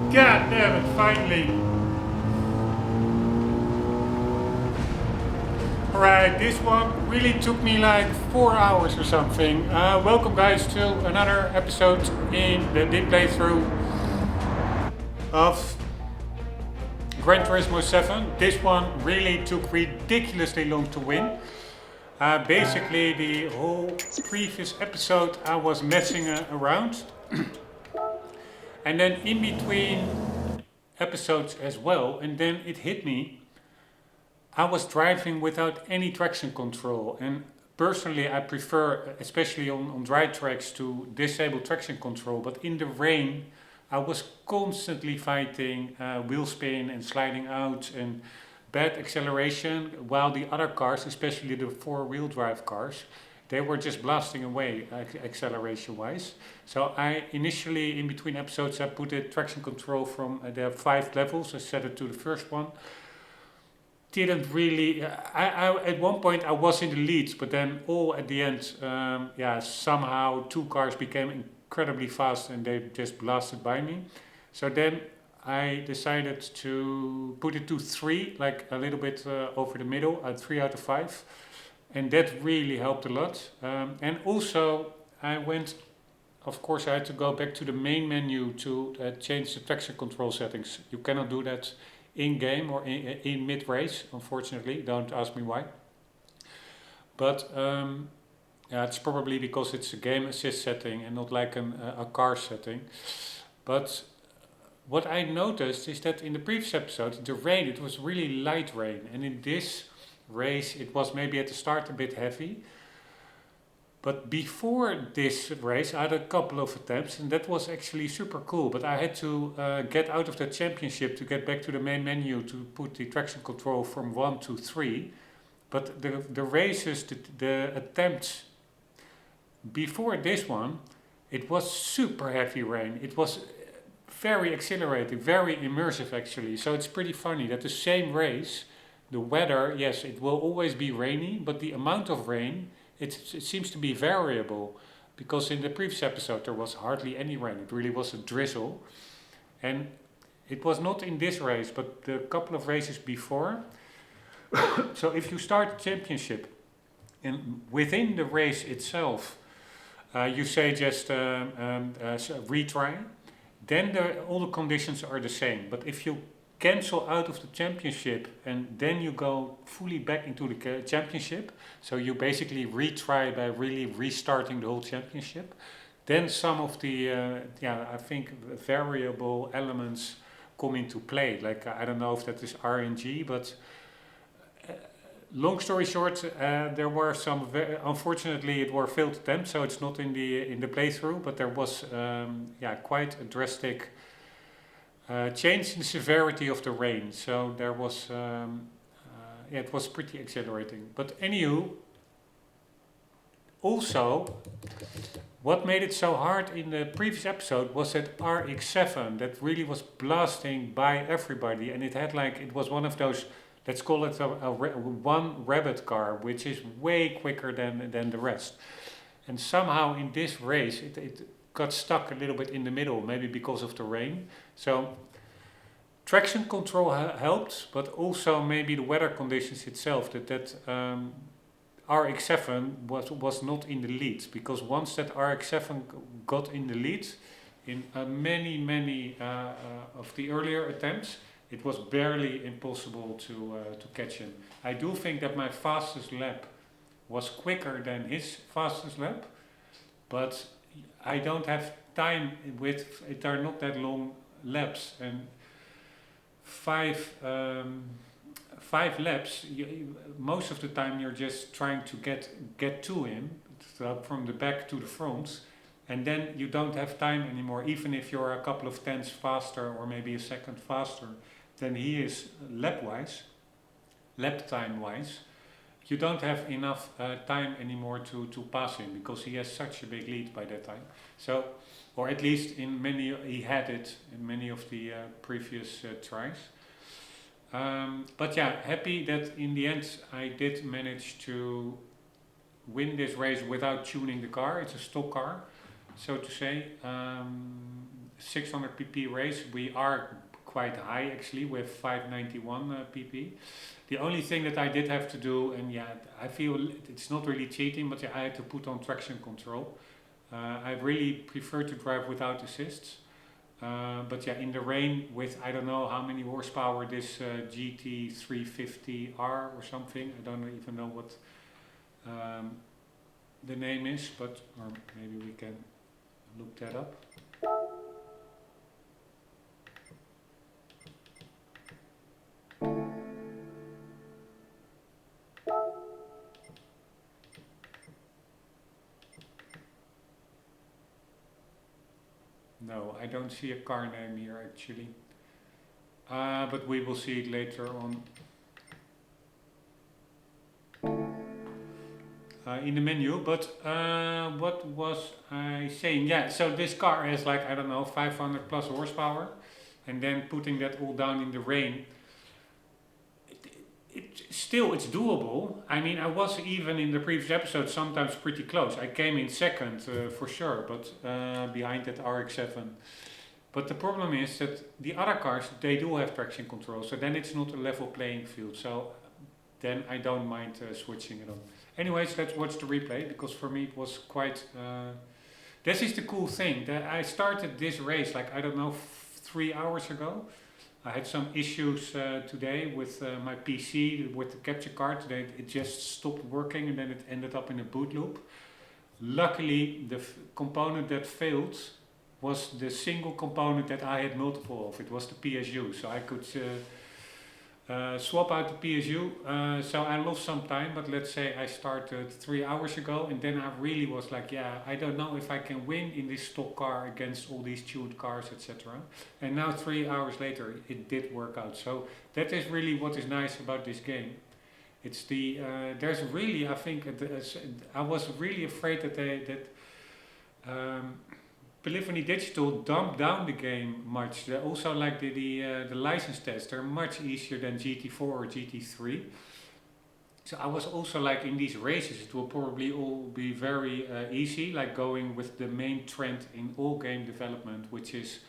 God damn it, finally. Alright, this one really took me like 4 hours or something. Welcome guys to another episode in the deep playthrough of Gran Turismo 7. This one really took ridiculously long to win. Basically the whole previous episode I was messing around. And then in between episodes as well, and then it hit me. I was driving without any traction control, and personally I prefer, especially on dry tracks, to disable traction control, but in the rain I was constantly fighting wheel spin and sliding out and bad acceleration, while the other cars, especially the four-wheel drive cars, they were just blasting away acceleration wise. So I initially, in between episodes, I put the traction control from the 5 levels. I set it to the first one. Didn't really, I at one point I was in the lead, but then all at the end, somehow 2 cars became incredibly fast and they just blasted by me. So then I decided to put it to 3, like a little bit over the middle, 3 out of 5. And that really helped a lot. And also I went, of course I had to go back to the main menu to change the traction control settings. You cannot do that in-game or in mid-race, unfortunately. Don't ask me why. But it's probably because it's a game assist setting and not like a car setting. But what I noticed is that in the previous episode, the rain, it was really light rain. And in this race, it was maybe at the start a bit heavy. But before this race, I had a couple of attempts, and that was actually super cool. But I had to get out of the championship to get back to the main menu to put the traction control from 1 to 3. But the races, the attempts before this one, it was super heavy rain. It was very accelerating, very immersive actually. So it's pretty funny that the same race, the weather, yes, it will always be rainy, but the amount of rain, it seems to be variable, because in the previous episode there was hardly any rain. It really was a drizzle, and it was not in this race, but the couple of races before. So if you start the championship, and within the race itself, you say just retry, then all the conditions are the same. But if you cancel out of the championship and then you go fully back into the championship, so you basically retry by really restarting the whole championship, then some of the I think variable elements come into play. Like I don't know if that is RNG, but long story short, there were some unfortunately it were failed attempts, so it's not in the playthrough, but there was quite a drastic change in the severity of the rain. So there was it was pretty exhilarating. But anywho, also what made it so hard in the previous episode was that RX-7 that really was blasting by everybody, and it was one of those, let's call it one rabbit car, which is way quicker than the rest. And somehow in this race it got stuck a little bit in the middle, maybe because of the rain. So traction control helped, but also maybe the weather conditions itself, that RX-7 was not in the lead, because once that RX-7 got in the lead in many of the earlier attempts, it was barely impossible to catch him. I do think that my fastest lap was quicker than his fastest lap, but I don't have time it are not that long laps, and 5 laps, most of the time you're just trying to get to him, from the back to the front, and then you don't have time anymore, even if you're a couple of tenths faster or maybe a second faster than he is lap time wise. You don't have enough time anymore to pass him, because he has such a big lead by that time. So, or at least he had it in many of the previous tries. But yeah, happy that in the end I did manage to win this race without tuning the car. It's a stock car, so to say. 600 pp race. We are quite high actually with 591 pp. The only thing that I did have to do, and yeah, I feel it's not really cheating, but yeah, I had to put on traction control. I really prefer to drive without assists. But yeah, in the rain with I don't know how many horsepower this GT350R or something. I don't even know what the name is, but or maybe we can look that up. No, I don't see a car name here actually. But we will see it later on. In the menu, but what was I saying? Yeah, so this car has like, I don't know, 500 plus horsepower, and then putting that all down in the rain, it's doable. I mean, I was even in the previous episode sometimes pretty close. I came in second for sure, but behind that RX-7. But the problem is that the other cars, they do have traction control, so then it's not a level playing field. So then I don't mind switching it on. Anyways, let's watch the replay, because for me it was quite... this is the cool thing, that I started this race like, I don't know, 3 hours ago. I had some issues today with my PC, with the capture card. It just stopped working and then it ended up in a boot loop. Luckily, the component that failed was the single component that I had multiple of. It was the PSU, so I could... swap out the PSU, so I lost some time, but let's say I started 3 hours ago, and then I really was like, yeah, I don't know if I can win in this stock car against all these tuned cars, etc. And now 3 hours later, it did work out. So that is really what is nice about this game. It's the, there's really, I think, I was really afraid that Polyphony Digital dumped down the game much. They also like the license tests, they're much easier than GT4 or GT3. So I was also like, in these races it will probably all be very easy, like going with the main trend in all game development, which is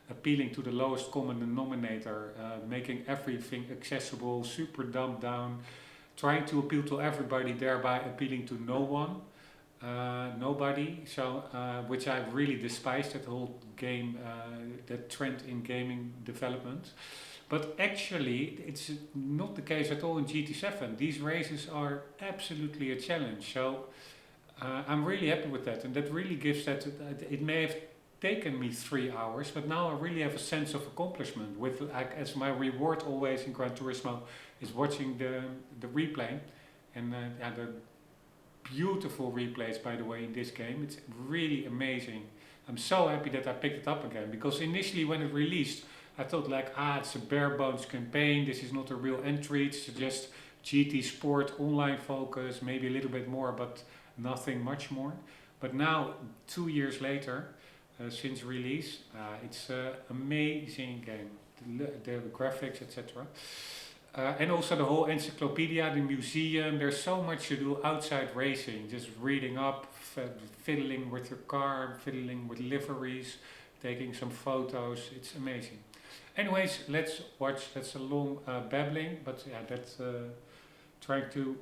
appealing to the lowest common denominator, making everything accessible, super dumbed down, trying to appeal to everybody, thereby appealing to no one. Nobody, so which I really despise, that whole game, that trend in gaming development. But actually it's not the case at all in GT7. These races are absolutely a challenge, so I'm really happy with that, and that really gives that, it may have taken me 3 hours, but now I really have a sense of accomplishment with, like, as my reward always in Gran Turismo is watching the replay, and the beautiful replays, by the way, in this game. It's really amazing. I'm so happy that I picked it up again, because initially when it released I thought like, it's a bare bones campaign, this is not a real entry, it's just GT Sport online focus, maybe a little bit more, but nothing much more. But now 2 years later, since release, it's an amazing game, the graphics, etc. And also the whole encyclopedia, the museum, there's so much to do outside racing, just reading up, fiddling with your car, fiddling with liveries, taking some photos, it's amazing. Anyways, let's watch, that's a long babbling, but yeah, that's trying to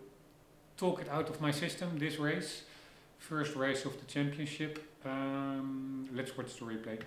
talk it out of my system, this race. First race of the championship. Let's watch the replay.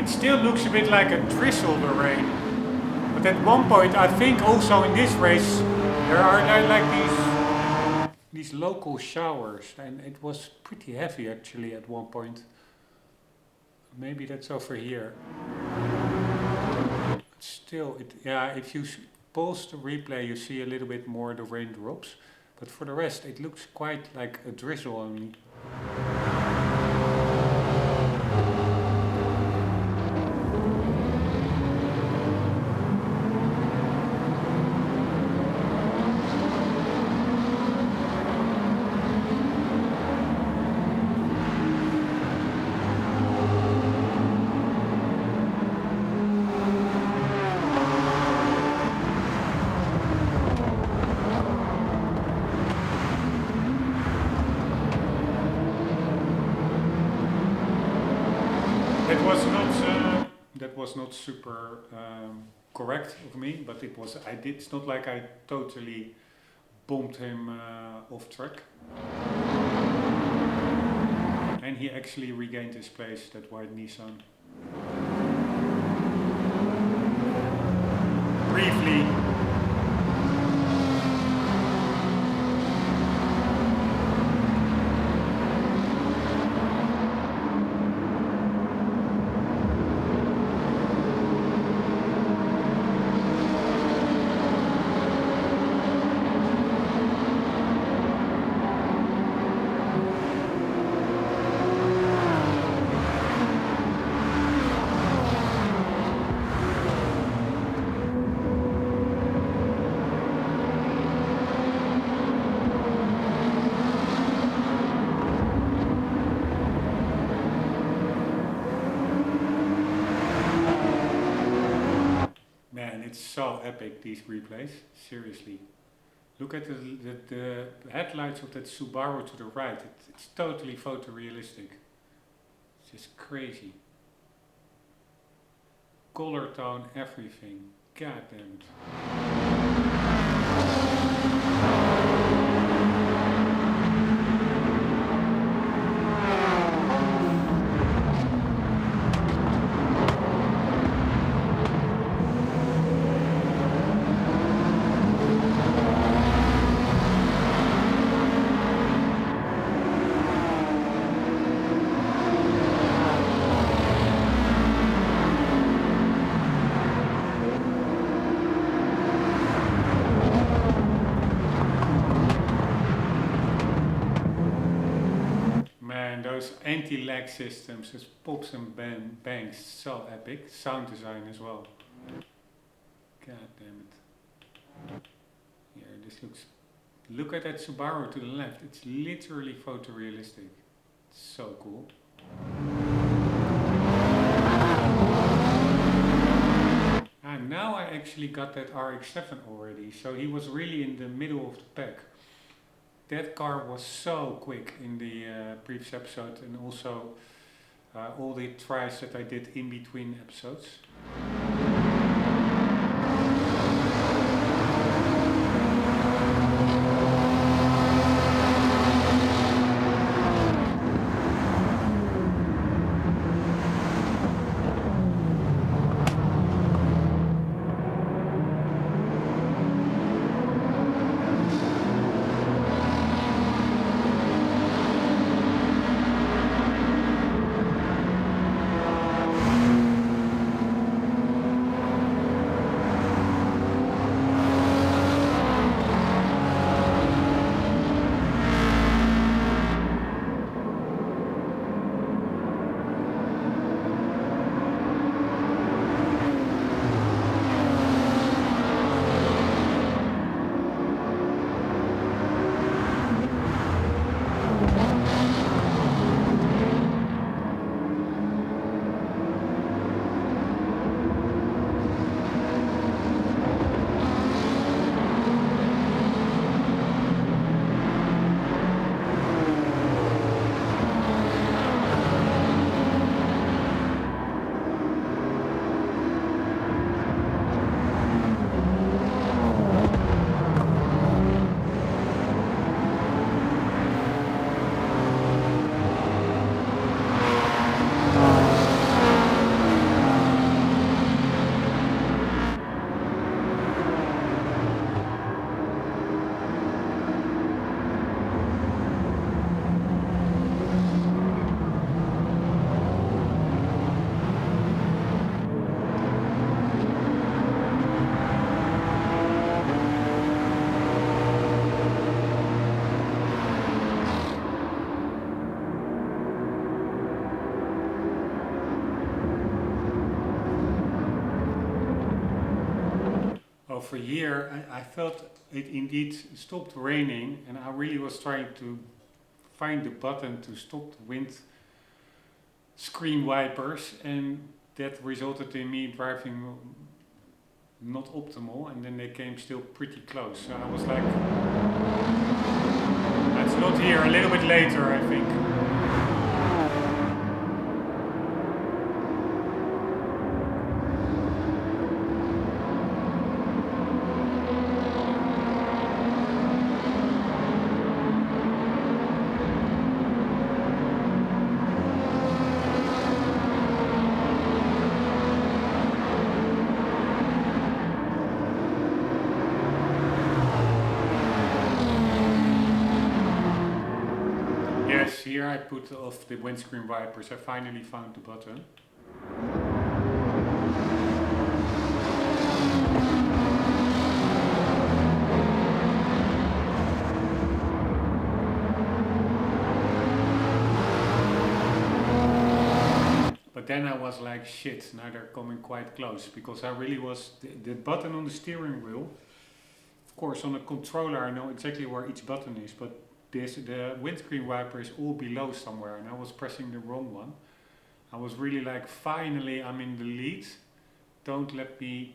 it still looks a bit like a drizzle, the rain. But at one point, I think also in this race, there are like these local showers, and it was pretty heavy actually at one point. Maybe that's over here. Still, yeah, if you pause the replay, you see a little bit more the raindrops. But for the rest, it looks quite like a drizzle only. That was not super correct of me, but it was. It's not like I totally bombed him off track, and he actually regained his place. That white Nissan. Briefly. It's so epic, these replays, seriously. Look at the headlights of that Subaru to the right, it's totally photorealistic. It's just crazy. Color tone, everything. God damn it. Those anti-lag systems, those pops and bangs, so epic. Sound design as well. God damn it. Here, this looks... Look at that Subaru to the left. It's literally photorealistic. It's so cool. And now I actually got that RX-7 already, so he was really in the middle of the pack. That car was so quick in the previous episode, and also all the tries that I did in between episodes. for a year I felt it indeed stopped raining, and I really was trying to find the button to stop the wind screen wipers, and that resulted in me driving not optimal, and then they came still pretty close. So I was like, that's not here, a little bit later I think. Yes, here I put off the windscreen wipers. I finally found the button. But then I was like, shit, now they're coming quite close, because I really was, the button on the steering wheel, of course on a controller I know exactly where each button is, but the windscreen wiper is all below somewhere, and I was pressing the wrong one. I was really like, finally I'm in the lead. Don't let me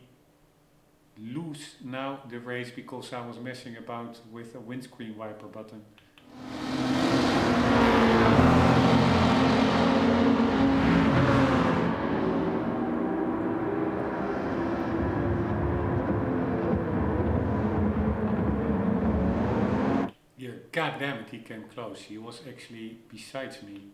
lose now the race because I was messing about with a windscreen wiper button. God damn it, he came close. He was actually besides me.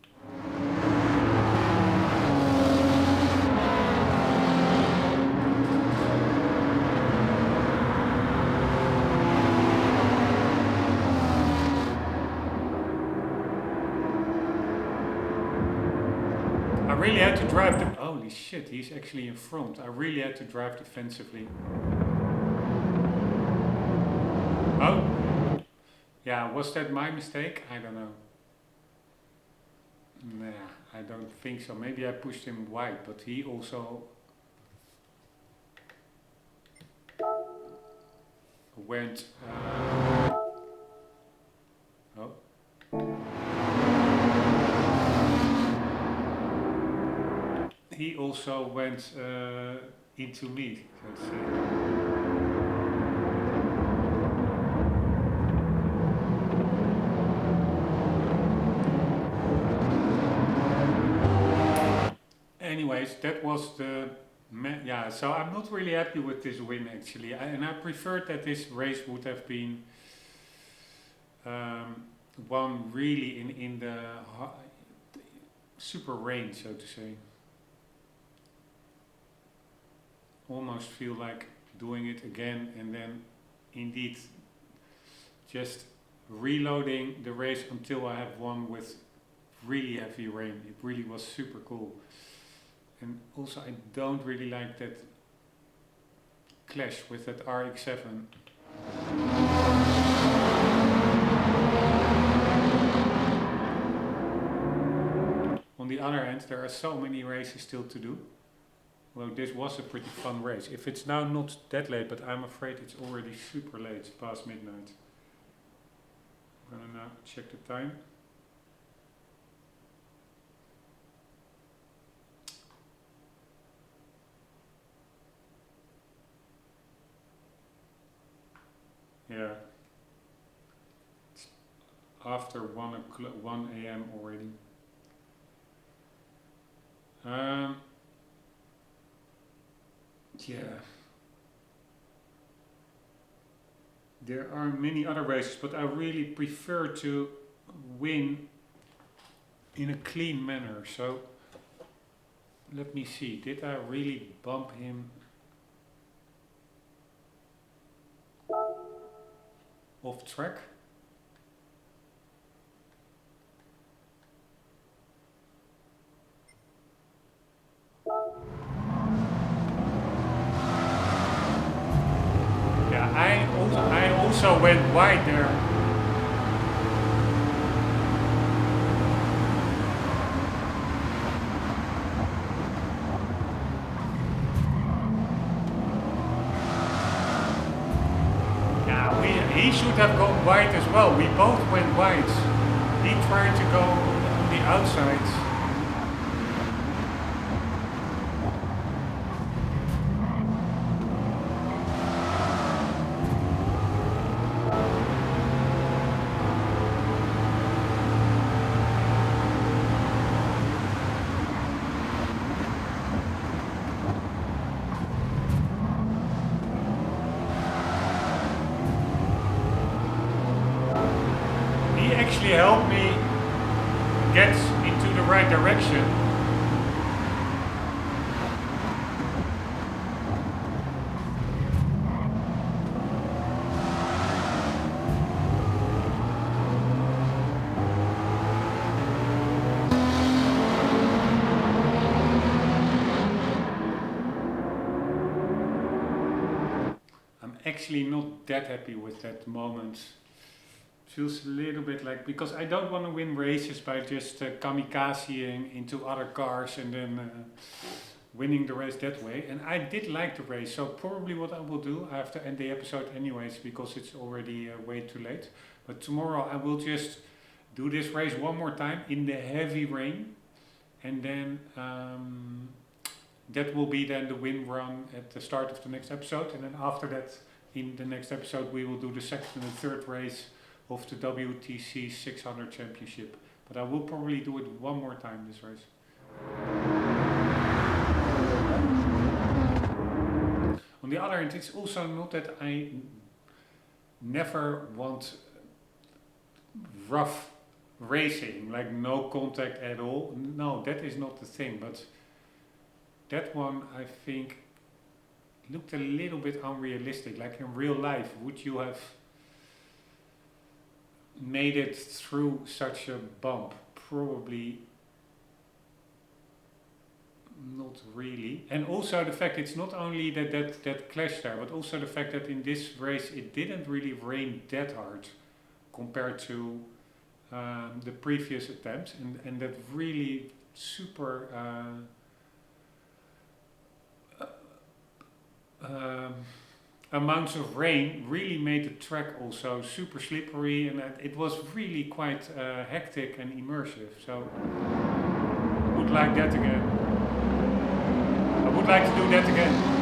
I really had to drive the... Holy shit, he's actually in front. I really had to drive defensively. Oh. Yeah, was that my mistake? I don't know. Nah, I don't think so. Maybe I pushed him wide, but he also went... oh. He also went into me, let's say. Anyways, that was the... yeah, so I'm not really happy with this win actually. And I preferred that this race would have been won really in the super rain, so to say. Almost feel like doing it again, and then indeed just reloading the race until I have won with really heavy rain. It really was super cool. And also I don't really like that clash with that RX-7. On the other hand, there are so many races still to do. Well, this was a pretty fun race. If it's now not that late, but I'm afraid it's already super late, it's past midnight. I'm gonna now check the time. Yeah, it's after 1 a.m. already. Yeah, there are many other races, but I really prefer to win in a clean manner. So let me see, did I really bump him off track? Yeah, I also went wide there. he should have gone wide as well. We both went wide. He tried to go on the outside. Actually helped me get into the right direction. I'm actually not that happy with that moment. Feels a little bit like, because I don't want to win races by just kamikazing into other cars and then winning the race that way. And I did like the race, so probably what I will do, I have to end the episode anyways because it's already way too late. But tomorrow I will just do this race one more time in the heavy rain, and then that will be then the win run at the start of the next episode. And then after that, in the next episode, we will do the second and third race of the WTC 600 Championship. But I will probably do it one more time this race. On the other hand, it's also not that I never want rough racing, like no contact at all. No, that is not the thing, but that one I think looked a little bit unrealistic. Like in real life, would you have made it through such a bump? Probably not really. And also the fact it's not only that clash there, but also the fact that in this race it didn't really rain that hard compared to the previous attempts, and that really super amounts of rain really made the track also super slippery, and it was really quite hectic and immersive. So I would like that again. I would like to do that again.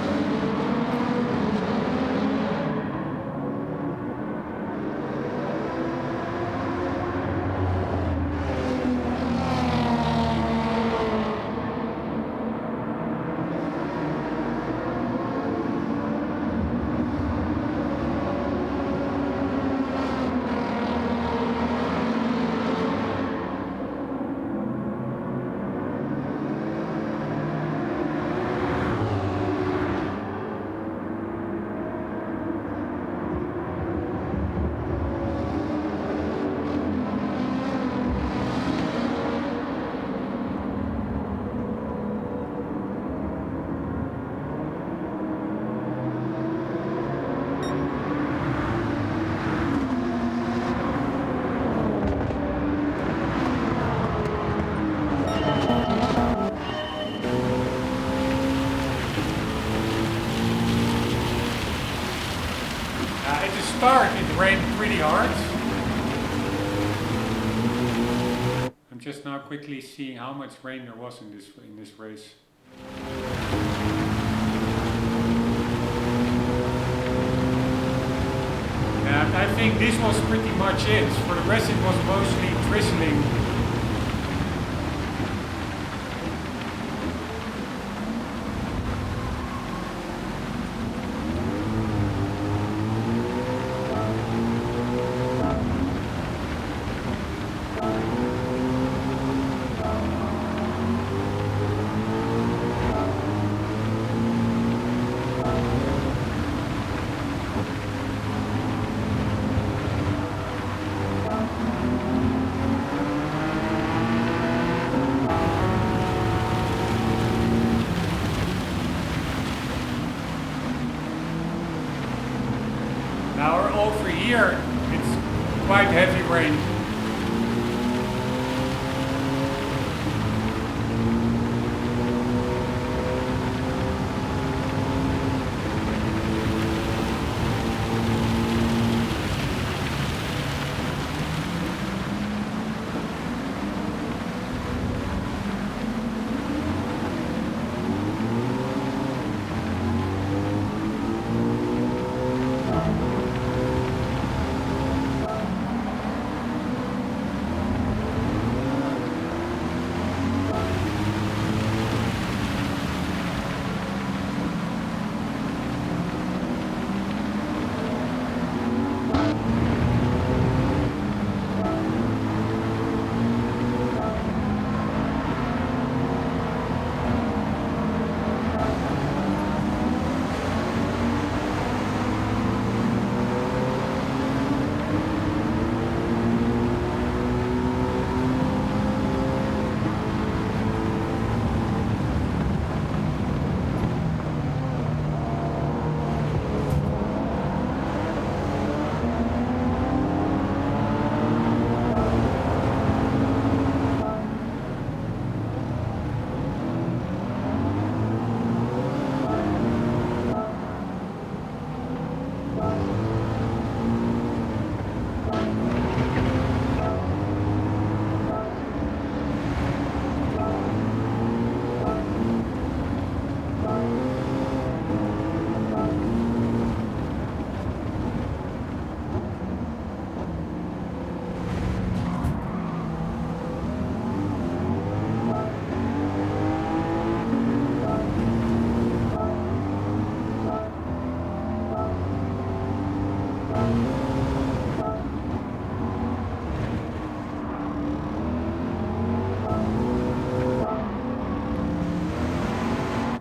Start, it rained pretty hard. I'm just now quickly seeing how much rain there was in this race. And I think this was pretty much it. For the rest it was mostly drizzling.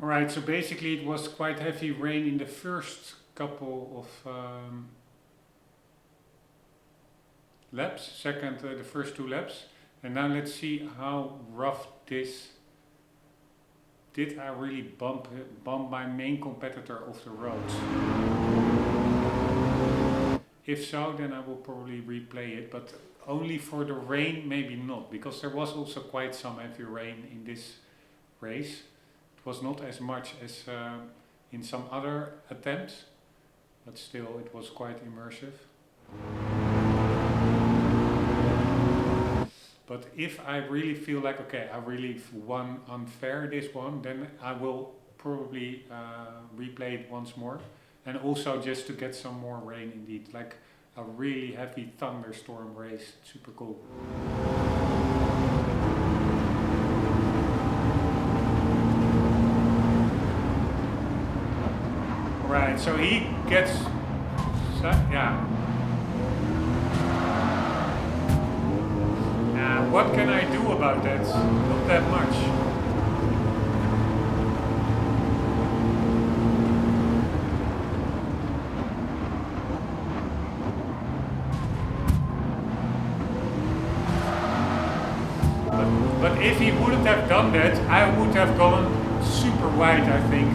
Alright, so basically it was quite heavy rain in the first couple of laps, the first 2 laps. And now let's see how rough this... Did I really bump my main competitor off the road? If so, then I will probably replay it, but only for the rain, maybe not, because there was also quite some heavy rain in this race. It was not as much as in some other attempts, but still it was quite immersive. But if I really feel like, okay, I really won unfair this one, then I will probably replay it once more. And also just to get some more rain indeed, like a really heavy thunderstorm race, super cool. Right, so he gets, yeah. What can I do about that? Not that much. But if he wouldn't have done that, I would have gone super wide, I think.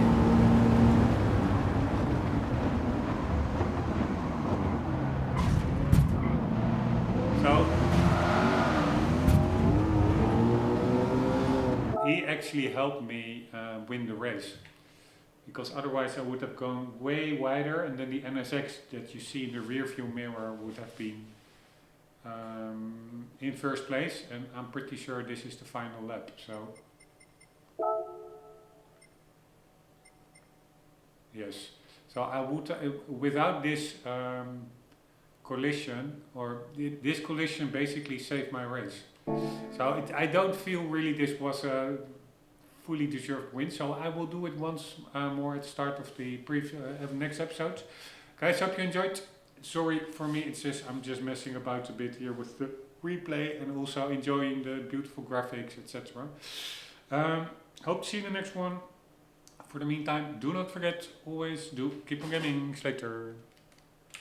So he actually helped me win the race, because otherwise I would have gone way wider, and then the NSX that you see in the rear view mirror would have been in first place, and I'm pretty sure this is the final lap. So yes, so I would without this collision, or this collision basically saved my race. So I don't feel really this was a fully deserved win, so I will do it once more at the start of the next episode. Guys, hope you enjoyed. Sorry for me, it's just I'm just messing about a bit here with the replay and also enjoying the beautiful graphics, etc. Hope to see you in the next one. For the meantime, do not forget, always do keep on gaming. See you later.